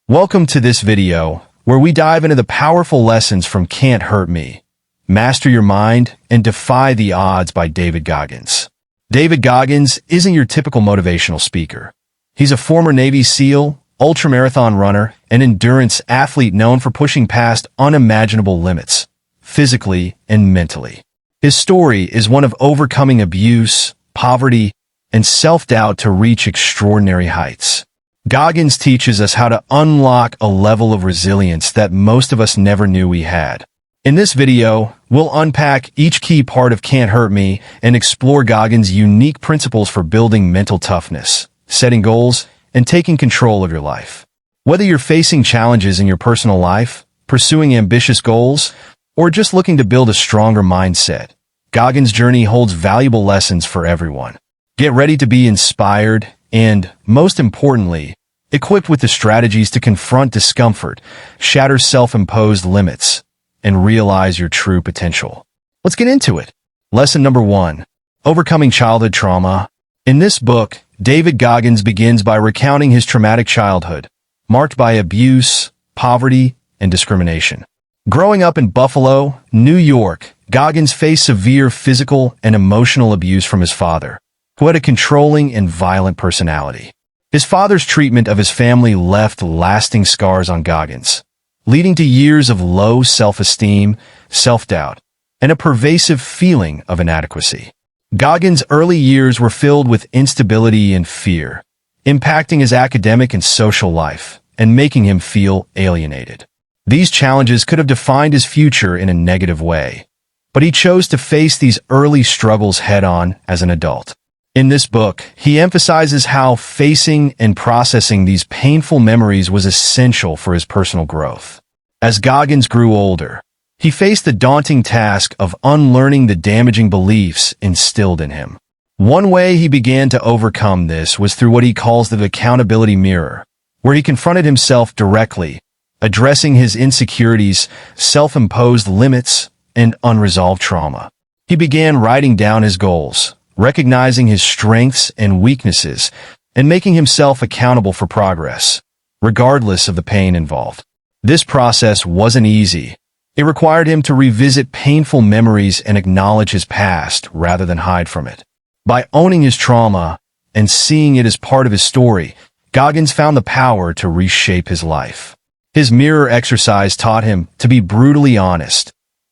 Welcome to this video, where we dive into the powerful lessons from Can't Hurt Me, Master Your Mind, and Defy the Odds by David Goggins. David Goggins isn't your typical motivational speaker. He's a former Navy SEAL, ultramarathon runner, and endurance athlete known for pushing past unimaginable limits, physically and mentally. His story is one of overcoming abuse, poverty, and self-doubt to reach extraordinary heights. Goggins teaches us how to unlock a level of resilience that most of us never knew we had. In this video, we'll unpack each key part of Can't Hurt Me and explore Goggins' unique principles for building mental toughness, setting goals, and taking control of your life. Whether you're facing challenges in your personal life, pursuing ambitious goals, or just looking to build a stronger mindset, Goggins' journey holds valuable lessons for everyone. Get ready to be inspired and, most importantly, equipped with the strategies to confront discomfort, shatter self-imposed limits, and realize your true potential. Let's get into it. Lesson number 1. Overcoming childhood trauma. In this book, David Goggins begins by recounting his traumatic childhood, marked by abuse, poverty, and discrimination. Growing up in Buffalo, New York, Goggins faced severe physical and emotional abuse from his father, who had a controlling and violent personality. His father's treatment of his family left lasting scars on Goggins, leading to years of low self-esteem, self-doubt, and a pervasive feeling of inadequacy. Goggins' early years were filled with instability and fear, impacting his academic and social life, and making him feel alienated. These challenges could have defined his future in a negative way, but he chose to face these early struggles head-on as an adult. In this book, he emphasizes how facing and processing these painful memories was essential for his personal growth. As Goggins grew older, he faced the daunting task of unlearning the damaging beliefs instilled in him. One way he began to overcome this was through what he calls the accountability mirror, where he confronted himself directly, addressing his insecurities, self-imposed limits, and unresolved trauma. He began writing down his goals, recognizing his strengths and weaknesses, and making himself accountable for progress, regardless of the pain involved. This process wasn't easy. It required him to revisit painful memories and acknowledge his past rather than hide from it. By owning his trauma and seeing it as part of his story, Goggins found the power to reshape his life. His mirror exercise taught him to be brutally honest,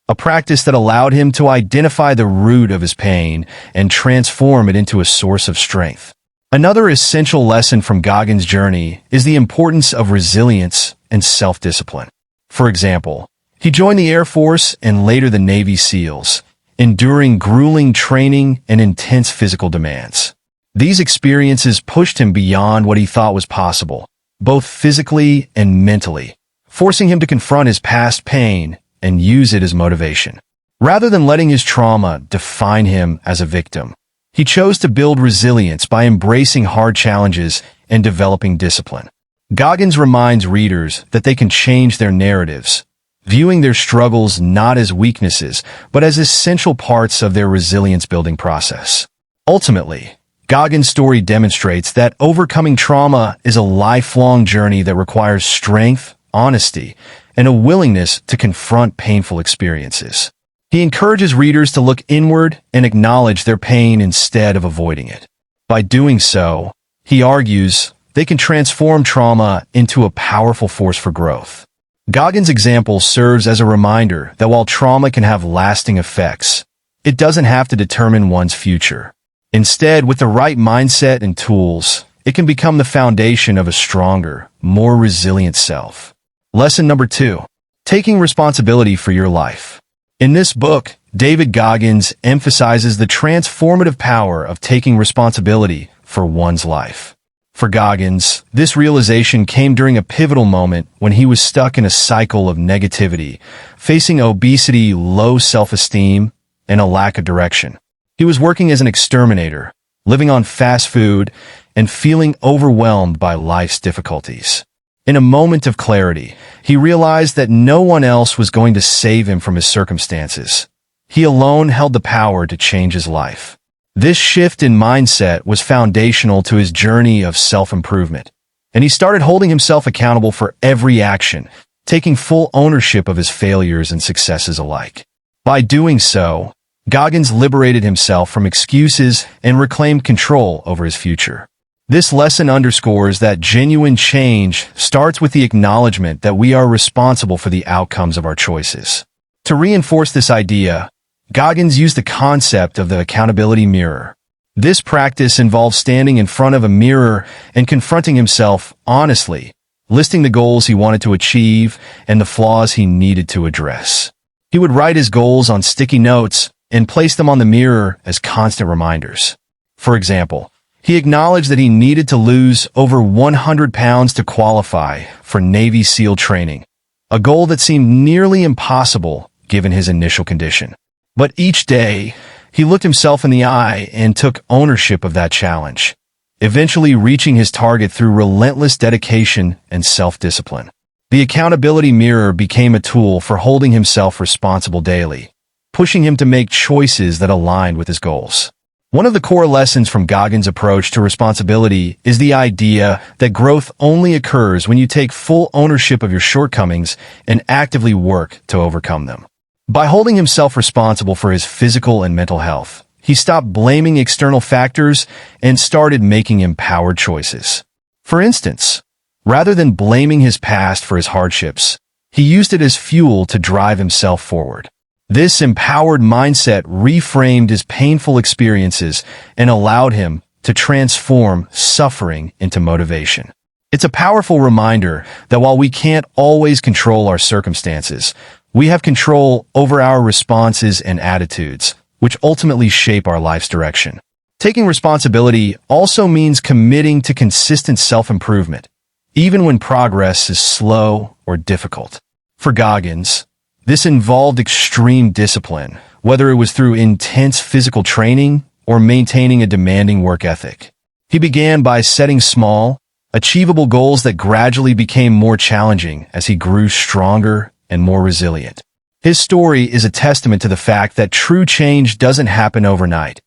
a practice that allowed him to identify the root of his pain and transform it into a source of strength. Another essential lesson from Goggins' journey is the importance of resilience and self-discipline. For example, he joined the Air Force and later the Navy SEALs, enduring grueling training and intense physical demands. These experiences pushed him beyond what he thought was possible, both physically and mentally, forcing him to confront his past pain and use it as motivation. Rather than letting his trauma define him as a victim, he chose to build resilience by embracing hard challenges and developing discipline. Goggins reminds readers that they can change their narratives, viewing their struggles not as weaknesses, but as essential parts of their resilience-building process. Ultimately, Goggins' story demonstrates that overcoming trauma is a lifelong journey that requires strength, honesty, and a willingness to confront painful experiences. He encourages readers to look inward and acknowledge their pain instead of avoiding it. By doing so, he argues, they can transform trauma into a powerful force for growth. Goggins' example serves as a reminder that while trauma can have lasting effects, it doesn't have to determine one's future. Instead, with the right mindset and tools, it can become the foundation of a stronger, more resilient self. Lesson number 2. Taking responsibility for your life. In this book, David Goggins emphasizes the transformative power of taking responsibility for one's life. For Goggins, this realization came during a pivotal moment when he was stuck in a cycle of negativity, facing obesity, low self-esteem, and a lack of direction. He was working as an exterminator, living on fast food, and feeling overwhelmed by life's difficulties. In a moment of clarity, he realized that no one else was going to save him from his circumstances. He alone held the power to change his life. This shift in mindset was foundational to his journey of self-improvement, and he started holding himself accountable for every action, taking full ownership of his failures and successes alike. By doing so, Goggins liberated himself from excuses and reclaimed control over his future. This lesson underscores that genuine change starts with the acknowledgement that we are responsible for the outcomes of our choices. To reinforce this idea, Goggins used the concept of the accountability mirror. This practice involves standing in front of a mirror and confronting himself honestly, listing the goals he wanted to achieve and the flaws he needed to address. He would write his goals on sticky notes and place them on the mirror as constant reminders. For example, he acknowledged that he needed to lose over 100 pounds to qualify for Navy SEAL training, a goal that seemed nearly impossible given his initial condition. But each day, he looked himself in the eye and took ownership of that challenge, eventually reaching his target through relentless dedication and self-discipline. The accountability mirror became a tool for holding himself responsible daily, pushing him to make choices that aligned with his goals. One of the core lessons from Goggins' approach to responsibility is the idea that growth only occurs when you take full ownership of your shortcomings and actively work to overcome them. By holding himself responsible for his physical and mental health, he stopped blaming external factors and started making empowered choices. For instance, rather than blaming his past for his hardships, he used it as fuel to drive himself forward. This empowered mindset reframed his painful experiences and allowed him to transform suffering into motivation. It's a powerful reminder that while we can't always control our circumstances, we have control over our responses and attitudes, which ultimately shape our life's direction. Taking responsibility also means committing to consistent self-improvement, even when progress is slow or difficult. For Goggins, this involved extreme discipline, whether it was through intense physical training or maintaining a demanding work ethic. He began by setting small, achievable goals that gradually became more challenging as he grew stronger and more resilient. His story is a testament to the fact that true change doesn't happen overnight.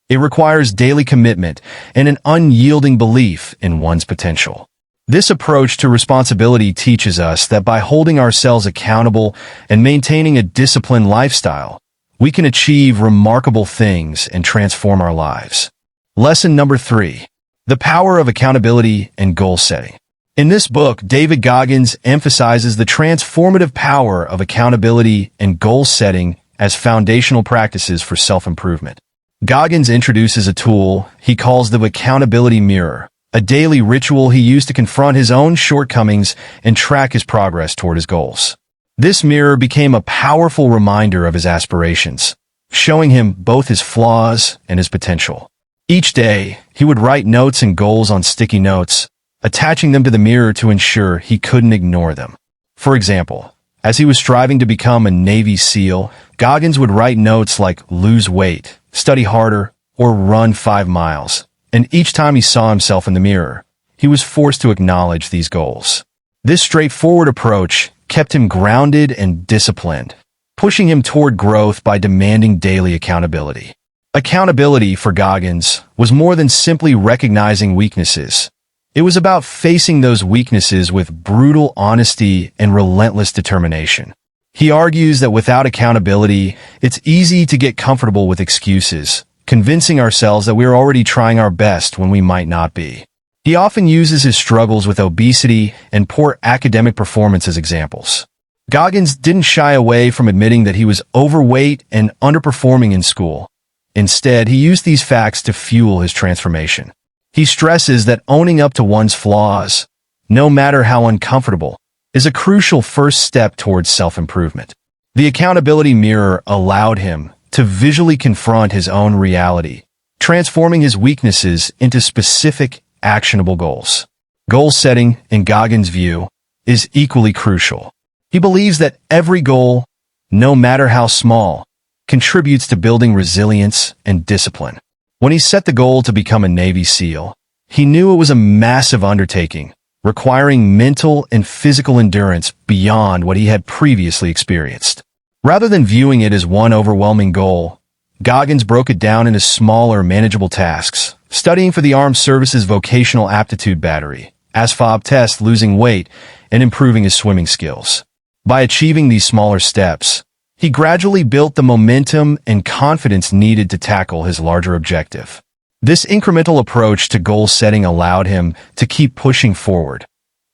It requires daily commitment and an unyielding belief in one's potential. This approach to responsibility teaches us that by holding ourselves accountable and maintaining a disciplined lifestyle, we can achieve remarkable things and transform our lives. Lesson number 3. The power of accountability and goal setting. In this book, David Goggins emphasizes the transformative power of accountability and goal setting as foundational practices for self-improvement. Goggins introduces a tool he calls the accountability mirror, a daily ritual he used to confront his own shortcomings and track his progress toward his goals. This mirror became a powerful reminder of his aspirations, showing him both his flaws and his potential. Each day, he would write notes and goals on sticky notes, attaching them to the mirror to ensure he couldn't ignore them. For example, as he was striving to become a Navy SEAL, Goggins would write notes like lose weight, study harder, or run 5 miles. And each time he saw himself in the mirror, he was forced to acknowledge these goals. This straightforward approach kept him grounded and disciplined, pushing him toward growth by demanding daily accountability. Accountability for Goggins was more than simply recognizing weaknesses. It was about facing those weaknesses with brutal honesty and relentless determination. He argues that without accountability, it's easy to get comfortable with excuses, convincing ourselves that we are already trying our best when we might not be. He often uses his struggles with obesity and poor academic performance as examples. Goggins didn't shy away from admitting that he was overweight and underperforming in school. Instead, he used these facts to fuel his transformation. He stresses that owning up to one's flaws, no matter how uncomfortable, is a crucial first step towards self-improvement. The accountability mirror allowed him to visually confront his own reality, transforming his weaknesses into specific, actionable goals. Goal setting, in Goggins' view, is equally crucial. He believes that every goal, no matter how small, contributes to building resilience and discipline. When he set the goal to become a Navy SEAL, he knew it was a massive undertaking, requiring mental and physical endurance beyond what he had previously experienced. Rather than viewing it as one overwhelming goal, Goggins broke it down into smaller, manageable tasks, studying for the Armed Services Vocational Aptitude Battery, ASVAB test, losing weight, and improving his swimming skills. By achieving these smaller steps, he gradually built the momentum and confidence needed to tackle his larger objective. This incremental approach to goal setting allowed him to keep pushing forward,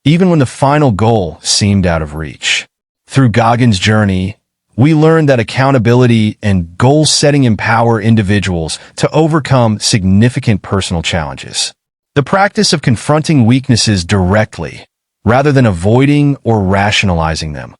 even when the final goal seemed out of reach. Through Goggins' journey, we learned that accountability and goal setting empower individuals to overcome significant personal challenges. The practice of confronting weaknesses directly, rather than avoiding or rationalizing them,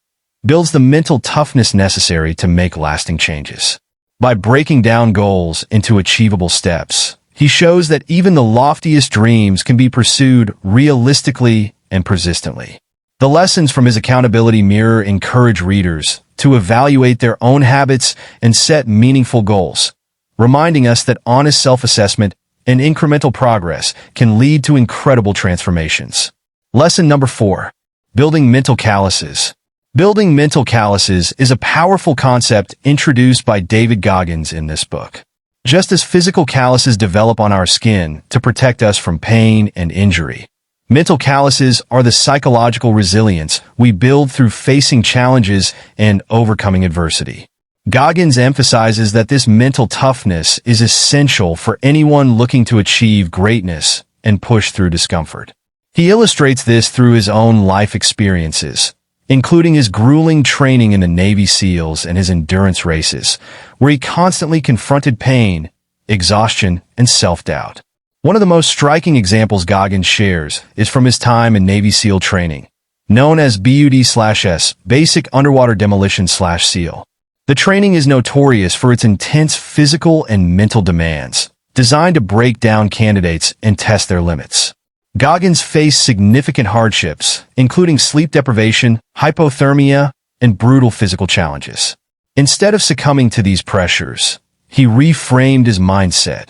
builds the mental toughness necessary to make lasting changes. By breaking down goals into achievable steps, he shows that even the loftiest dreams can be pursued realistically and persistently. The lessons from his accountability mirror encourage readers to evaluate their own habits and set meaningful goals, reminding us that honest self-assessment and incremental progress can lead to incredible transformations. Lesson number 4. Building mental calluses. Building mental calluses is a powerful concept introduced by David Goggins in this book. Just as physical calluses develop on our skin to protect us from pain and injury, mental calluses are the psychological resilience we build through facing challenges and overcoming adversity. Goggins emphasizes that this mental toughness is essential for anyone looking to achieve greatness and push through discomfort. He illustrates this through his own life experiences, including his grueling training in the Navy SEALs and his endurance races, where he constantly confronted pain, exhaustion, and self-doubt. One of the most striking examples Goggins shares is from his time in Navy SEAL training, known as BUD/S, Basic Underwater Demolition/SEAL. The training is notorious for its intense physical and mental demands, designed to break down candidates and test their limits. Goggins faced significant hardships, including sleep deprivation, hypothermia, and brutal physical challenges. Instead of succumbing to these pressures, he reframed his mindset,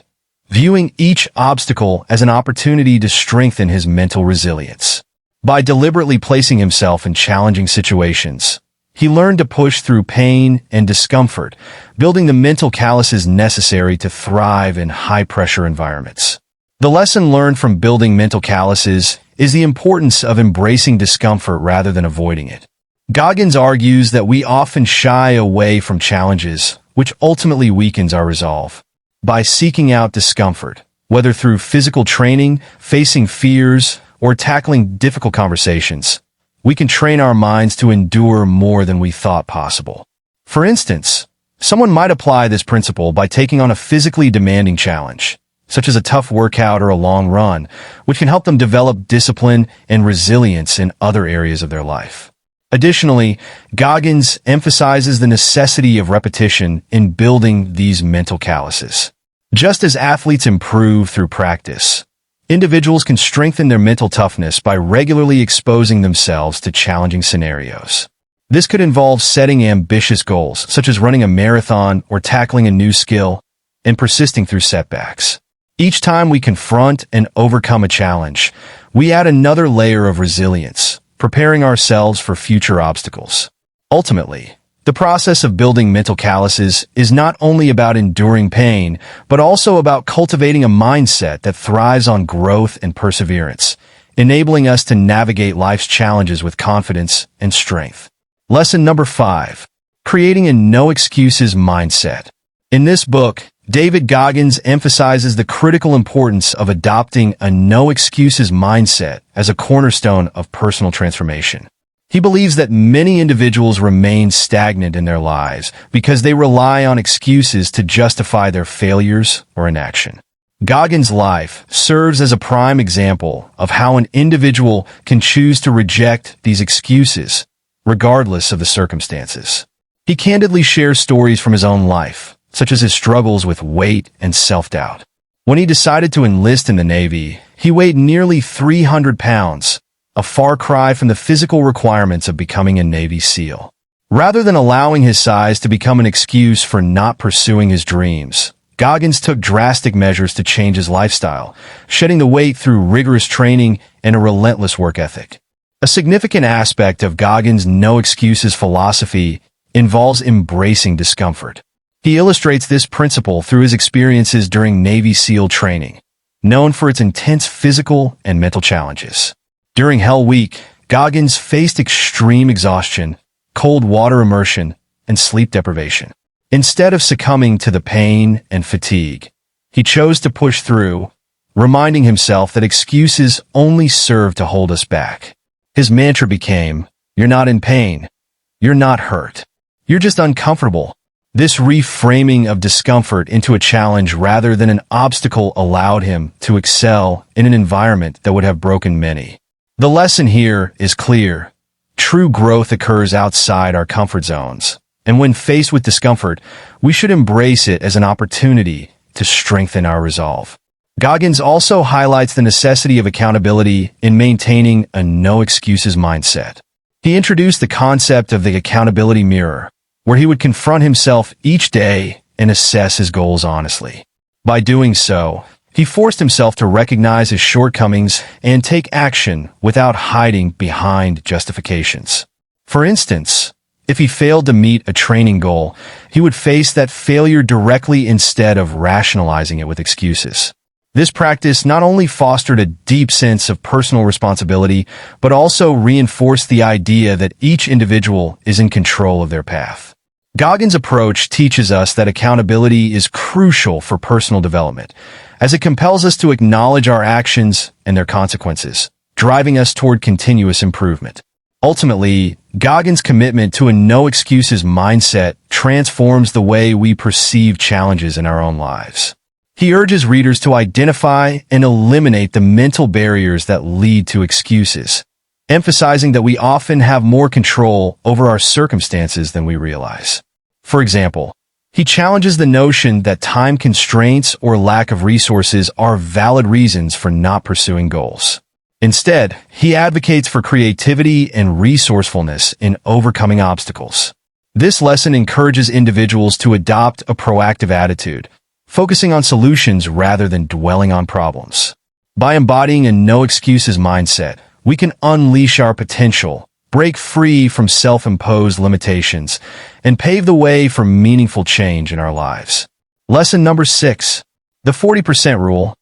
viewing each obstacle as an opportunity to strengthen his mental resilience. By deliberately placing himself in challenging situations, he learned to push through pain and discomfort, building the mental calluses necessary to thrive in high-pressure environments. The lesson learned from building mental calluses is the importance of embracing discomfort rather than avoiding it. Goggins argues that we often shy away from challenges, which ultimately weakens our resolve. By seeking out discomfort, whether through physical training, facing fears, or tackling difficult conversations, we can train our minds to endure more than we thought possible. For instance, someone might apply this principle by taking on a physically demanding challenge, such as a tough workout or a long run, which can help them develop discipline and resilience in other areas of their life. Additionally, Goggins emphasizes the necessity of repetition in building these mental calluses. Just as athletes improve through practice, individuals can strengthen their mental toughness by regularly exposing themselves to challenging scenarios. This could involve setting ambitious goals, such as running a marathon or tackling a new skill, and persisting through setbacks. Each time we confront and overcome a challenge, we add another layer of resilience, preparing ourselves for future obstacles. Ultimately, the process of building mental calluses is not only about enduring pain, but also about cultivating a mindset that thrives on growth and perseverance, enabling us to navigate life's challenges with confidence and strength. Lesson number 5. Creating a no-excuses mindset. In this book, David Goggins emphasizes the critical importance of adopting a no-excuses mindset as a cornerstone of personal transformation. He believes that many individuals remain stagnant in their lives because they rely on excuses to justify their failures or inaction. Goggins' life serves as a prime example of how an individual can choose to reject these excuses, regardless of the circumstances. He candidly shares stories from his own life, such as his struggles with weight and self-doubt. When he decided to enlist in the Navy, he weighed nearly 300 pounds, a far cry from the physical requirements of becoming a Navy SEAL. Rather than allowing his size to become an excuse for not pursuing his dreams, Goggins took drastic measures to change his lifestyle, shedding the weight through rigorous training and a relentless work ethic. A significant aspect of Goggins' no-excuses philosophy involves embracing discomfort. He illustrates this principle through his experiences during Navy SEAL training, known for its intense physical and mental challenges. During Hell Week, Goggins faced extreme exhaustion, cold water immersion, and sleep deprivation. Instead of succumbing to the pain and fatigue, he chose to push through, reminding himself that excuses only serve to hold us back. His mantra became, "You're not in pain. You're not hurt. You're just uncomfortable." This reframing of discomfort into a challenge rather than an obstacle allowed him to excel in an environment that would have broken many. The lesson here is clear. True growth occurs outside our comfort zones, and when faced with discomfort, we should embrace it as an opportunity to strengthen our resolve. Goggins also highlights the necessity of accountability in maintaining a no-excuses mindset. He introduced the concept of the accountability mirror, where he would confront himself each day and assess his goals honestly. By doing so, he forced himself to recognize his shortcomings and take action without hiding behind justifications. For instance, if he failed to meet a training goal, he would face that failure directly instead of rationalizing it with excuses. This practice not only fostered a deep sense of personal responsibility, but also reinforced the idea that each individual is in control of their path. Goggins' approach teaches us that accountability is crucial for personal development, as it compels us to acknowledge our actions and their consequences, driving us toward continuous improvement. Ultimately, Goggins' commitment to a no-excuses mindset transforms the way we perceive challenges in our own lives. He urges readers to identify and eliminate the mental barriers that lead to excuses, emphasizing that we often have more control over our circumstances than we realize. For example, he challenges the notion that time constraints or lack of resources are valid reasons for not pursuing goals. Instead, he advocates for creativity and resourcefulness in overcoming obstacles. This lesson encourages individuals to adopt a proactive attitude, focusing on solutions rather than dwelling on problems. By embodying a no-excuses mindset, we can unleash our potential, break free from self-imposed limitations, and pave the way for meaningful change in our lives. Lesson number 6, the 40% rule,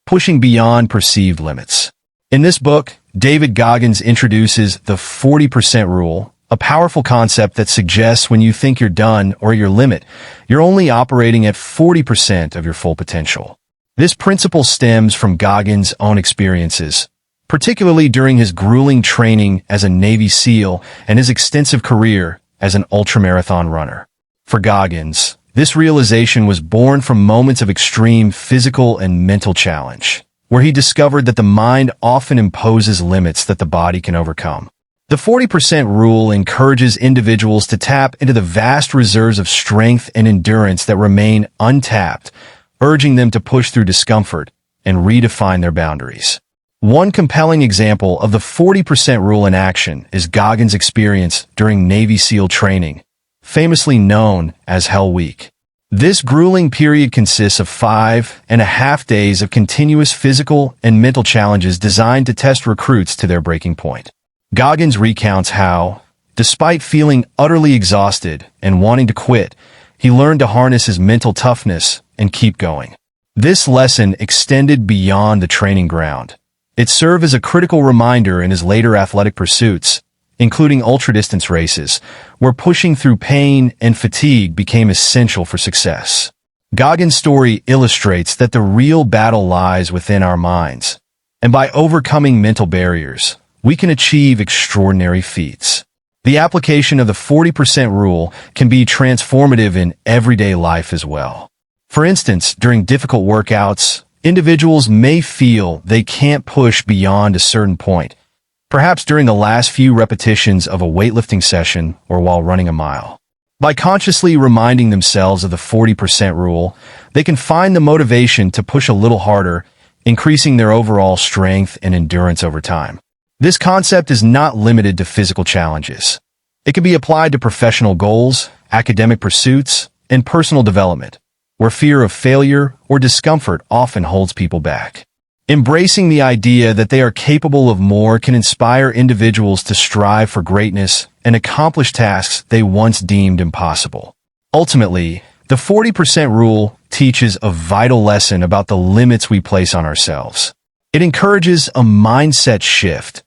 pushing beyond perceived limits. In this book, David Goggins introduces the 40% rule, a powerful concept that suggests when you think you're done or at your limit, you're only operating at 40% of your full potential. This principle stems from Goggins' own experiences, particularly during his grueling training as a Navy SEAL and his extensive career as an ultramarathon runner. For Goggins, this realization was born from moments of extreme physical and mental challenge, where he discovered that the mind often imposes limits that the body can overcome. The 40% rule encourages individuals to tap into the vast reserves of strength and endurance that remain untapped, urging them to push through discomfort and redefine their boundaries. One compelling example of the 40% rule in action is Goggins' experience during Navy SEAL training, famously known as Hell Week. This grueling period consists of 5.5 days of continuous physical and mental challenges designed to test recruits to their breaking point. Goggins recounts how, despite feeling utterly exhausted and wanting to quit, he learned to harness his mental toughness and keep going. This lesson extended beyond the training ground. It served as a critical reminder in his later athletic pursuits, including ultra-distance races, where pushing through pain and fatigue became essential for success. Goggins' story illustrates that the real battle lies within our minds, and by overcoming mental barriers, we can achieve extraordinary feats. The application of the 40% rule can be transformative in everyday life as well. For instance, during difficult workouts, individuals may feel they can't push beyond a certain point, perhaps during the last few repetitions of a weightlifting session or while running a mile. By consciously reminding themselves of the 40% rule, they can find the motivation to push a little harder, increasing their overall strength and endurance over time. This concept is not limited to physical challenges. It can be applied to professional goals, academic pursuits, and personal development, where fear of failure or discomfort often holds people back. Embracing the idea that they are capable of more can inspire individuals to strive for greatness and accomplish tasks they once deemed impossible. Ultimately, the 40% rule teaches a vital lesson about the limits we place on ourselves. It encourages a mindset shift,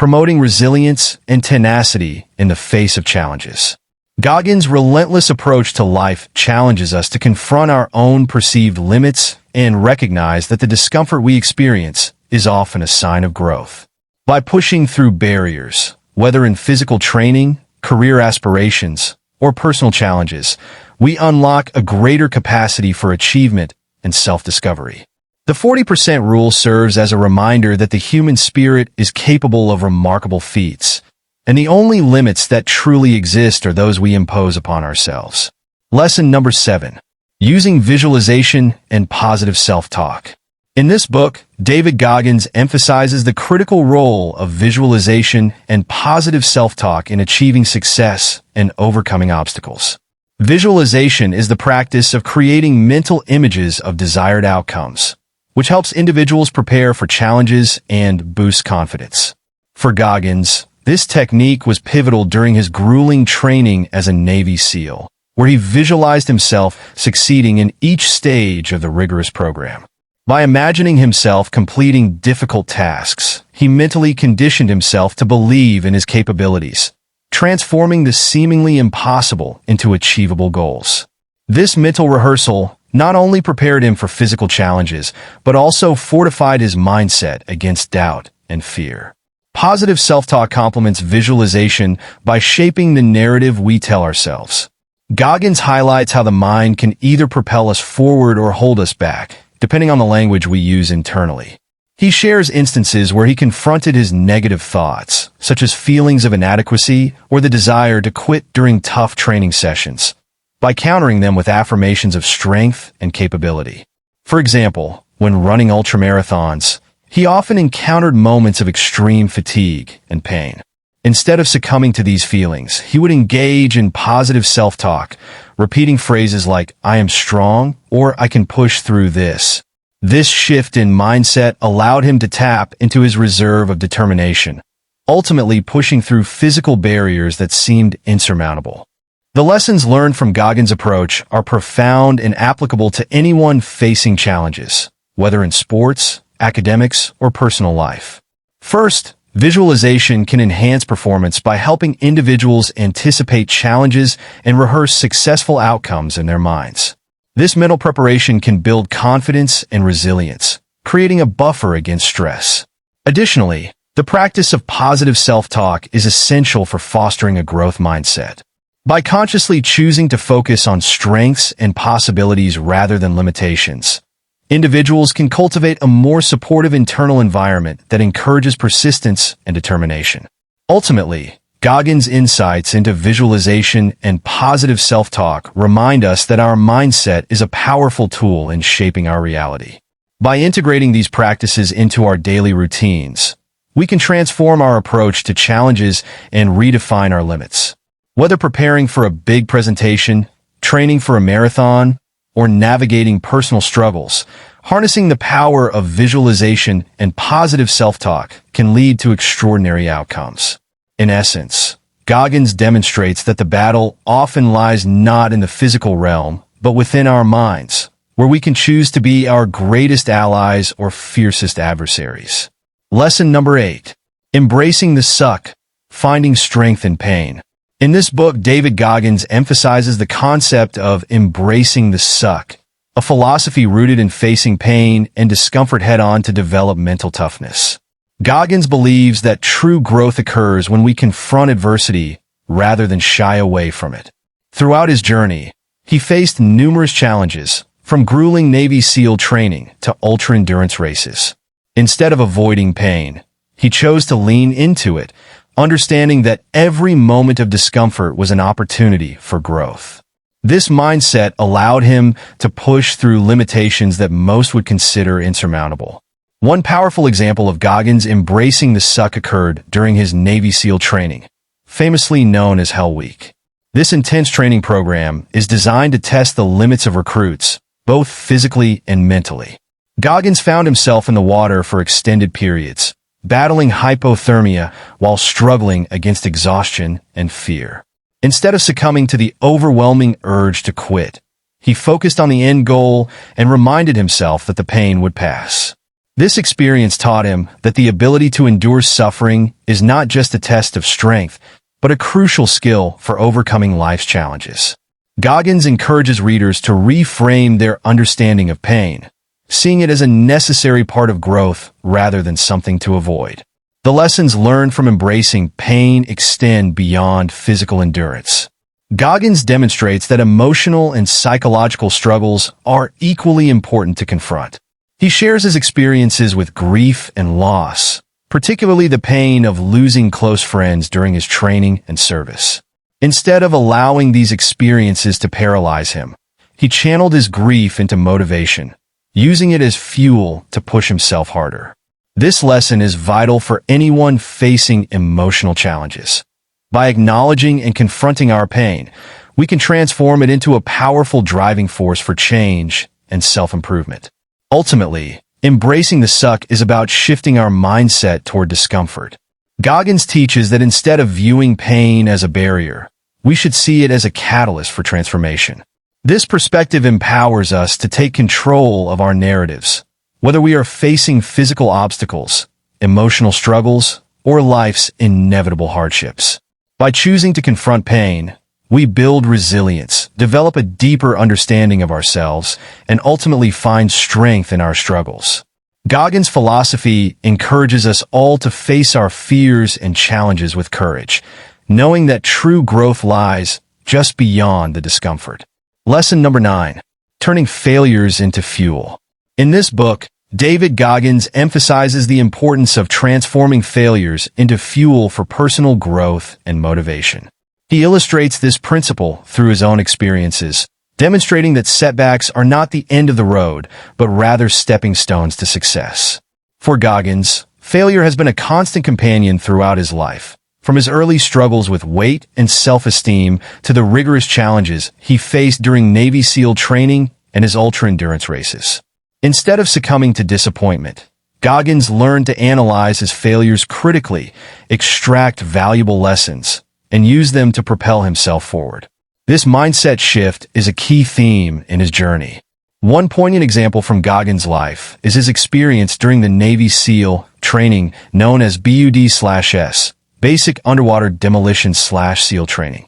promoting resilience and tenacity in the face of challenges. Goggins' relentless approach to life challenges us to confront our own perceived limits and recognize that the discomfort we experience is often a sign of growth. By pushing through barriers, whether in physical training, career aspirations, or personal challenges, we unlock a greater capacity for achievement and self-discovery. The 40% rule serves as a reminder that the human spirit is capable of remarkable feats, and the only limits that truly exist are those we impose upon ourselves. Lesson number 7. Using visualization and positive self-talk. In this book, David Goggins emphasizes the critical role of visualization and positive self-talk in achieving success and overcoming obstacles. Visualization is the practice of creating mental images of desired outcomes, which helps individuals prepare for challenges and boost confidence. For Goggins, this technique was pivotal during his grueling training as a Navy SEAL, where he visualized himself succeeding in each stage of the rigorous program. By imagining himself completing difficult tasks, he mentally conditioned himself to believe in his capabilities, transforming the seemingly impossible into achievable goals. This mental rehearsal not only prepared him for physical challenges, but also fortified his mindset against doubt and fear. Positive self-talk complements visualization by shaping the narrative we tell ourselves. Goggins highlights how the mind can either propel us forward or hold us back, depending on the language we use internally. He shares instances where he confronted his negative thoughts, such as feelings of inadequacy or the desire to quit during tough training sessions, by countering them with affirmations of strength and capability. For example, when running ultramarathons, he often encountered moments of extreme fatigue and pain. Instead of succumbing to these feelings, he would engage in positive self-talk, repeating phrases like, "I am strong," or "I can push through this." This shift in mindset allowed him to tap into his reserve of determination, ultimately pushing through physical barriers that seemed insurmountable. The lessons learned from Goggins' approach are profound and applicable to anyone facing challenges, whether in sports, academics, or personal life. First, visualization can enhance performance by helping individuals anticipate challenges and rehearse successful outcomes in their minds. This mental preparation can build confidence and resilience, creating a buffer against stress. Additionally, the practice of positive self-talk is essential for fostering a growth mindset. By consciously choosing to focus on strengths and possibilities rather than limitations, individuals can cultivate a more supportive internal environment that encourages persistence and determination. Ultimately, Goggins' insights into visualization and positive self-talk remind us that our mindset is a powerful tool in shaping our reality. By integrating these practices into our daily routines, we can transform our approach to challenges and redefine our limits. Whether preparing for a big presentation, training for a marathon, or navigating personal struggles, harnessing the power of visualization and positive self-talk can lead to extraordinary outcomes. In essence, Goggins demonstrates that the battle often lies not in the physical realm, but within our minds, where we can choose to be our greatest allies or fiercest adversaries. Lesson number 8. Embracing the suck, finding strength in pain. In this book, David Goggins emphasizes the concept of embracing the suck, a philosophy rooted in facing pain and discomfort head-on to develop mental toughness. Goggins believes that true growth occurs when we confront adversity rather than shy away from it. Throughout his journey, he faced numerous challenges, from grueling Navy SEAL training to ultra-endurance races. Instead of avoiding pain, he chose to lean into it, understanding that every moment of discomfort was an opportunity for growth. This mindset allowed him to push through limitations that most would consider insurmountable. One powerful example of Goggins embracing the suck occurred during his Navy SEAL training, famously known as Hell Week. This intense training program is designed to test the limits of recruits, both physically and mentally. Goggins found himself in the water for extended periods, battling hypothermia while struggling against exhaustion and fear. Instead of succumbing to the overwhelming urge to quit, he focused on the end goal and reminded himself that the pain would pass. This experience taught him that the ability to endure suffering is not just a test of strength, but a crucial skill for overcoming life's challenges. Goggins encourages readers to reframe their understanding of pain, seeing it as a necessary part of growth rather than something to avoid. The lessons learned from embracing pain extend beyond physical endurance. Goggins demonstrates that emotional and psychological struggles are equally important to confront. He shares his experiences with grief and loss, particularly the pain of losing close friends during his training and service. Instead of allowing these experiences to paralyze him, he channeled his grief into motivation, using it as fuel to push himself harder. This lesson is vital for anyone facing emotional challenges. By acknowledging and confronting our pain, we can transform it into a powerful driving force for change and self-improvement. Ultimately, embracing the suck is about shifting our mindset toward discomfort. Goggins teaches that instead of viewing pain as a barrier, we should see it as a catalyst for transformation. This perspective empowers us to take control of our narratives, whether we are facing physical obstacles, emotional struggles, or life's inevitable hardships. By choosing to confront pain, we build resilience, develop a deeper understanding of ourselves, and ultimately find strength in our struggles. Goggins' philosophy encourages us all to face our fears and challenges with courage, knowing that true growth lies just beyond the discomfort. Lesson number 9. Turning failures into fuel. In this book, David Goggins emphasizes the importance of transforming failures into fuel for personal growth and motivation. He illustrates this principle through his own experiences, demonstrating that setbacks are not the end of the road, but rather stepping stones to success. For Goggins, failure has been a constant companion throughout his life, from his early struggles with weight and self-esteem to the rigorous challenges he faced during Navy SEAL training and his ultra-endurance races. Instead of succumbing to disappointment, Goggins learned to analyze his failures critically, extract valuable lessons, and use them to propel himself forward. This mindset shift is a key theme in his journey. One poignant example from Goggins' life is his experience during the Navy SEAL training known as BUD/S, Basic Underwater Demolition/SEAL Training.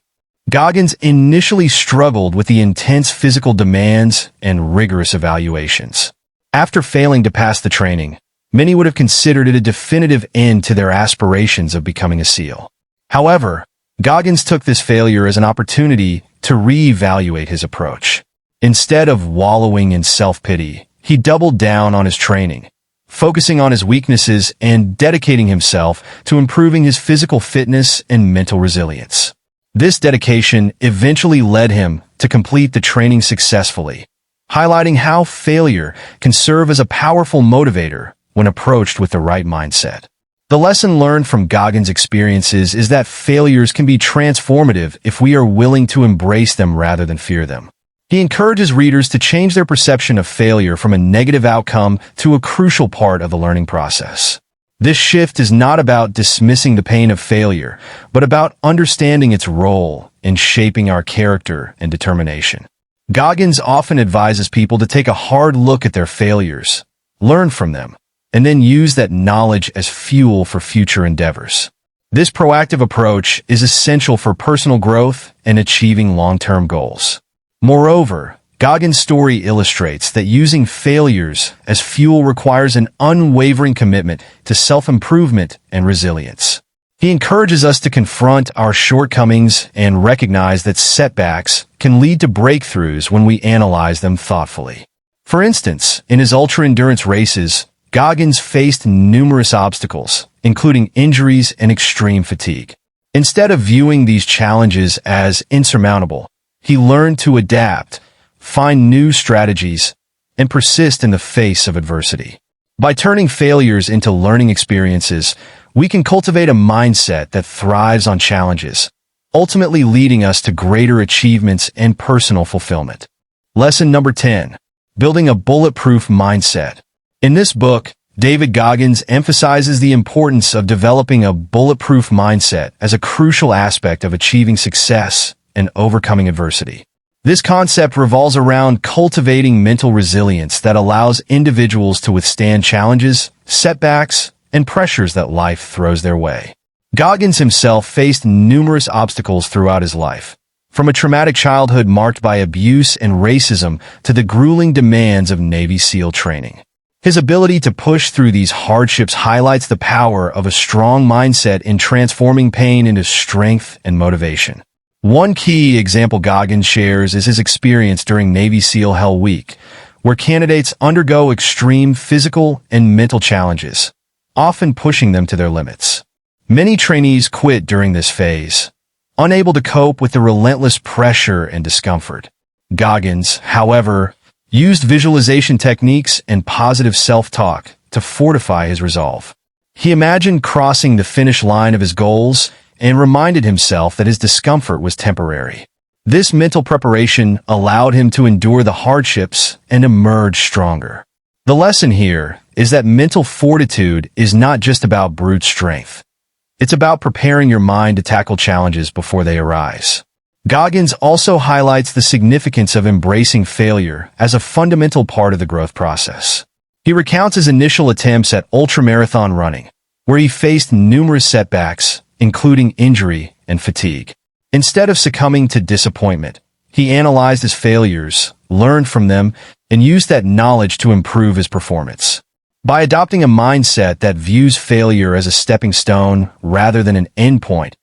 Goggins initially struggled with the intense physical demands and rigorous evaluations. After failing to pass the training, many would have considered it a definitive end to their aspirations of becoming a SEAL. However, Goggins took this failure as an opportunity to reevaluate his approach. Instead of wallowing in self-pity, he doubled down on his training, focusing on his weaknesses and dedicating himself to improving his physical fitness and mental resilience. This dedication eventually led him to complete the training successfully, highlighting how failure can serve as a powerful motivator when approached with the right mindset. The lesson learned from Goggins' experiences is that failures can be transformative if we are willing to embrace them rather than fear them. He encourages readers to change their perception of failure from a negative outcome to a crucial part of the learning process. This shift is not about dismissing the pain of failure, but about understanding its role in shaping our character and determination. Goggins often advises people to take a hard look at their failures, learn from them, and then use that knowledge as fuel for future endeavors. This proactive approach is essential for personal growth and achieving long-term goals. Moreover, Goggins' story illustrates that using failures as fuel requires an unwavering commitment to self-improvement and resilience. He encourages us to confront our shortcomings and recognize that setbacks can lead to breakthroughs when we analyze them thoughtfully. For instance, in his ultra-endurance races, Goggins faced numerous obstacles, including injuries and extreme fatigue. Instead of viewing these challenges as insurmountable, he learned to adapt, find new strategies, and persist in the face of adversity. By turning failures into learning experiences, we can cultivate a mindset that thrives on challenges, ultimately leading us to greater achievements and personal fulfillment. Lesson number 10. Building a bulletproof mindset. In this book, David Goggins emphasizes the importance of developing a bulletproof mindset as a crucial aspect of achieving success and overcoming adversity. This concept revolves around cultivating mental resilience that allows individuals to withstand challenges, setbacks, and pressures that life throws their way. Goggins himself faced numerous obstacles throughout his life, from a traumatic childhood marked by abuse and racism to the grueling demands of Navy SEAL training. His ability to push through these hardships highlights the power of a strong mindset in transforming pain into strength and motivation. One key example Goggins shares is his experience during Navy SEAL Hell Week, where candidates undergo extreme physical and mental challenges, often pushing them to their limits. Many trainees quit during this phase, unable to cope with the relentless pressure and discomfort. Goggins, however, used visualization techniques and positive self-talk to fortify his resolve. He imagined crossing the finish line of his goals and reminded himself that his discomfort was temporary. This mental preparation allowed him to endure the hardships and emerge stronger. The lesson here is that mental fortitude is not just about brute strength. It's about preparing your mind to tackle challenges before they arise. Goggins also highlights the significance of embracing failure as a fundamental part of the growth process. He recounts his initial attempts at ultramarathon running, where he faced numerous setbacks, including injury and fatigue. Instead of succumbing to disappointment, he analyzed his failures, learned from them, and used that knowledge to improve his performance. By adopting a mindset that views failure as a stepping stone rather than an endpoint,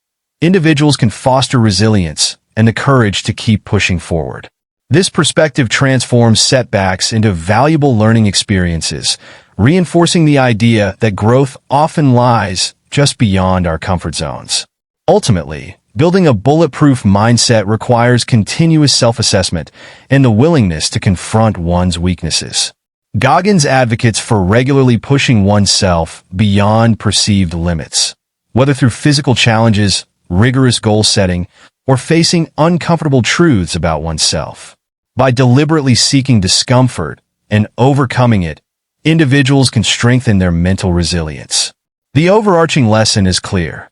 individuals can foster resilience and the courage to keep pushing forward. This perspective transforms setbacks into valuable learning experiences, reinforcing the idea that growth often lies just beyond our comfort zones. Ultimately, building a bulletproof mindset requires continuous self-assessment and the willingness to confront one's weaknesses. Goggins advocates for regularly pushing oneself beyond perceived limits, whether through physical challenges, rigorous goal setting, or facing uncomfortable truths about oneself. By deliberately seeking discomfort and overcoming it, individuals can strengthen their mental resilience. The overarching lesson is clear.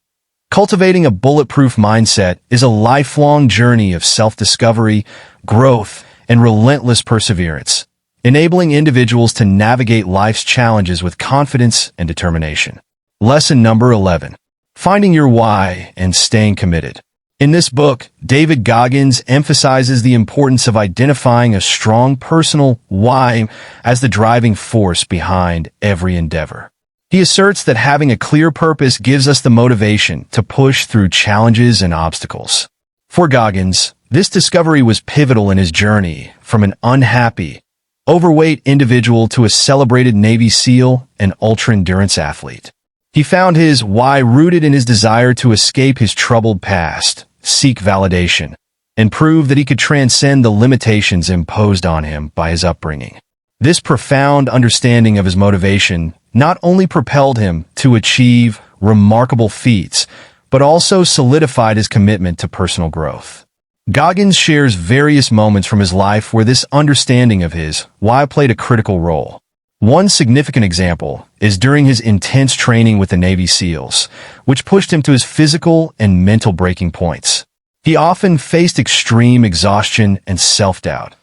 Cultivating a bulletproof mindset is a lifelong journey of self-discovery, growth, and relentless perseverance, enabling individuals to navigate life's challenges with confidence and determination. Lesson number 11. Finding your why and staying committed. In this book, David Goggins emphasizes the importance of identifying a strong personal why as the driving force behind every endeavor. He asserts that having a clear purpose gives us the motivation to push through challenges and obstacles. For Goggins, this discovery was pivotal in his journey from an unhappy, overweight individual to a celebrated Navy SEAL and ultra-endurance athlete. He found his why rooted in his desire to escape his troubled past, seek validation, and prove that he could transcend the limitations imposed on him by his upbringing. This profound understanding of his motivation not only propelled him to achieve remarkable feats, but also solidified his commitment to personal growth. Goggins shares various moments from his life where this understanding of his why played a critical role. One significant example is during his intense training with the Navy SEALs, which pushed him to his physical and mental breaking points. He often faced extreme exhaustion and self-doubt.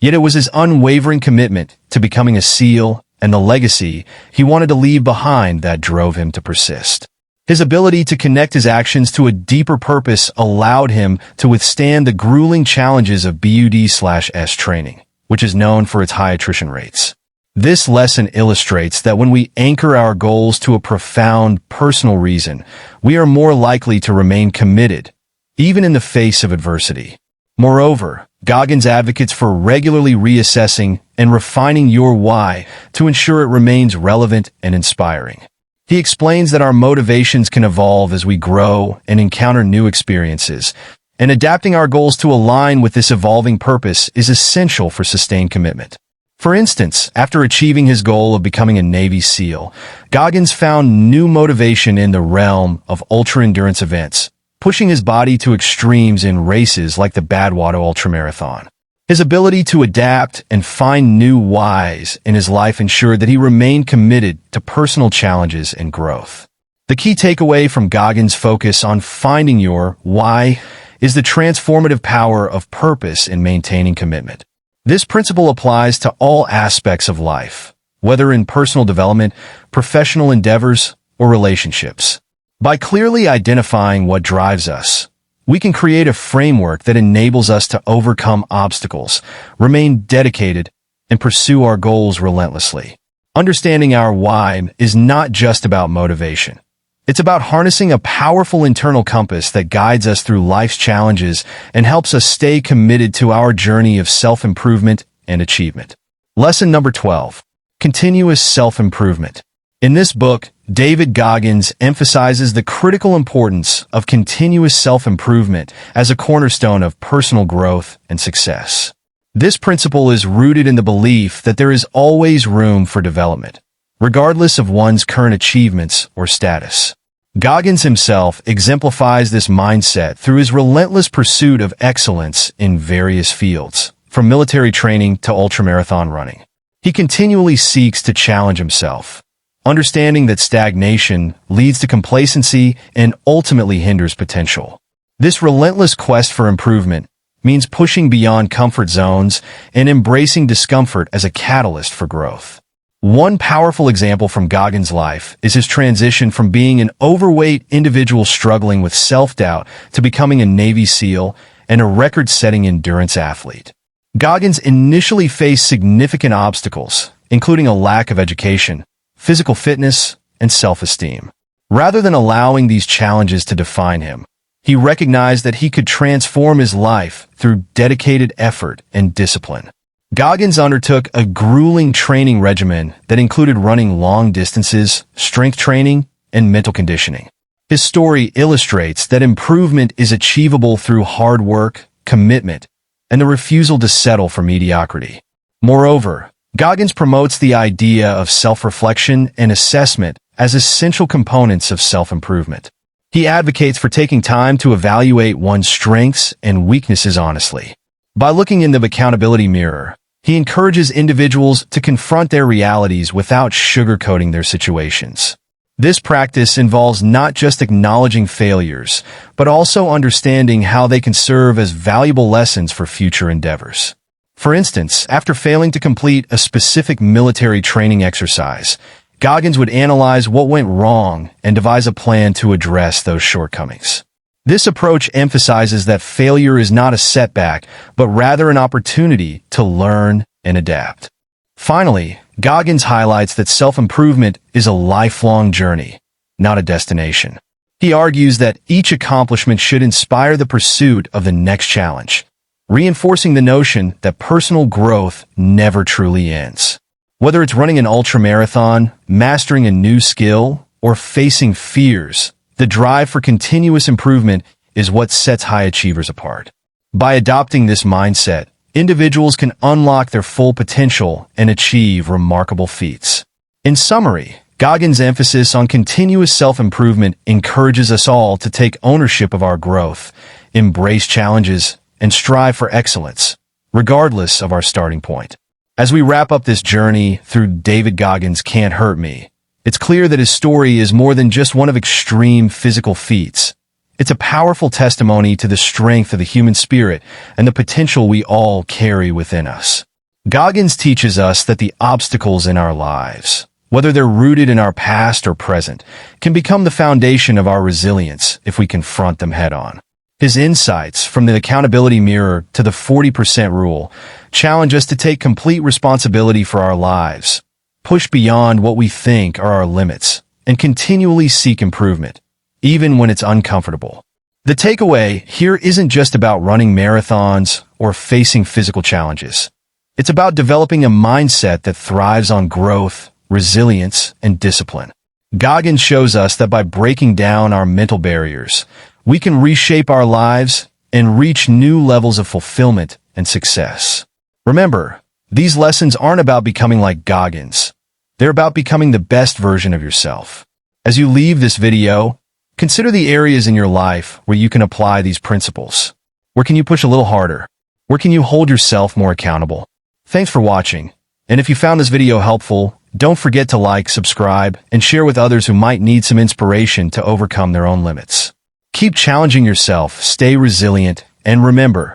Yet it was his unwavering commitment to becoming a SEAL and the legacy he wanted to leave behind that drove him to persist. His ability to connect his actions to a deeper purpose allowed him to withstand the grueling challenges of BUD/S training, which is known for its high attrition rates. This lesson illustrates that when we anchor our goals to a profound personal reason, we are more likely to remain committed, even in the face of adversity. Moreover, Goggins advocates for regularly reassessing and refining your why to ensure it remains relevant and inspiring. He explains that our motivations can evolve as we grow and encounter new experiences, and adapting our goals to align with this evolving purpose is essential for sustained commitment. For instance, after achieving his goal of becoming a Navy SEAL, Goggins found new motivation in the realm of ultra-endurance events, pushing his body to extremes in races like the Badwater Ultramarathon. His ability to adapt and find new whys in his life ensured that he remained committed to personal challenges and growth. The key takeaway from Goggins' focus on finding your why is the transformative power of purpose in maintaining commitment. This principle applies to all aspects of life, whether in personal development, professional endeavors, or relationships. By clearly identifying what drives us, we can create a framework that enables us to overcome obstacles, remain dedicated, and pursue our goals relentlessly. Understanding our why is not just about motivation. It's about harnessing a powerful internal compass that guides us through life's challenges and helps us stay committed to our journey of self-improvement and achievement. Lesson number 12. Continuous self-improvement. In this book, David Goggins emphasizes the critical importance of continuous self-improvement as a cornerstone of personal growth and success. This principle is rooted in the belief that there is always room for development, regardless of one's current achievements or status. Goggins himself exemplifies this mindset through his relentless pursuit of excellence in various fields, from military training to ultramarathon running. He continually seeks to challenge himself, understanding that stagnation leads to complacency and ultimately hinders potential. This relentless quest for improvement means pushing beyond comfort zones and embracing discomfort as a catalyst for growth. One powerful example from Goggins' life is his transition from being an overweight individual struggling with self-doubt to becoming a Navy SEAL and a record-setting endurance athlete. Goggins initially faced significant obstacles, including a lack of education, physical fitness, and self-esteem. Rather than allowing these challenges to define him, he recognized that he could transform his life through dedicated effort and discipline. Goggins undertook a grueling training regimen that included running long distances, strength training, and mental conditioning. His story illustrates that improvement is achievable through hard work, commitment, and the refusal to settle for mediocrity. Moreover, Goggins promotes the idea of self-reflection and assessment as essential components of self-improvement. He advocates for taking time to evaluate one's strengths and weaknesses honestly. By looking in the accountability mirror, he encourages individuals to confront their realities without sugarcoating their situations. This practice involves not just acknowledging failures, but also understanding how they can serve as valuable lessons for future endeavors. For instance, after failing to complete a specific military training exercise, Goggins would analyze what went wrong and devise a plan to address those shortcomings. This approach emphasizes that failure is not a setback, but rather an opportunity to learn and adapt. Finally, Goggins highlights that self-improvement is a lifelong journey, not a destination. He argues that each accomplishment should inspire the pursuit of the next challenge, reinforcing the notion that personal growth never truly ends. Whether it's running an ultramarathon, mastering a new skill, or facing fears, the drive for continuous improvement is what sets high achievers apart. By adopting this mindset, individuals can unlock their full potential and achieve remarkable feats. In summary, Goggins' emphasis on continuous self-improvement encourages us all to take ownership of our growth, embrace challenges, and strive for excellence, regardless of our starting point. As we wrap up this journey through David Goggins' Can't Hurt Me, it's clear that his story is more than just one of extreme physical feats. It's a powerful testimony to the strength of the human spirit and the potential we all carry within us. Goggins teaches us that the obstacles in our lives, whether they're rooted in our past or present, can become the foundation of our resilience if we confront them head-on. His insights, from the accountability mirror to the 40% rule, challenge us to take complete responsibility for our lives, push beyond what we think are our limits, and continually seek improvement, even when it's uncomfortable. The takeaway here isn't just about running marathons or facing physical challenges. It's about developing a mindset that thrives on growth, resilience, and discipline. Goggins shows us that by breaking down our mental barriers, we can reshape our lives and reach new levels of fulfillment and success. Remember, these lessons aren't about becoming like Goggins. They're about becoming the best version of yourself. As you leave this video, consider the areas in your life where you can apply these principles. Where can you push a little harder? Where can you hold yourself more accountable? Thanks for watching. And if you found this video helpful, don't forget to like, subscribe, and share with others who might need some inspiration to overcome their own limits. Keep challenging yourself, stay resilient, and remember,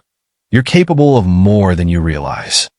you're capable of more than you realize.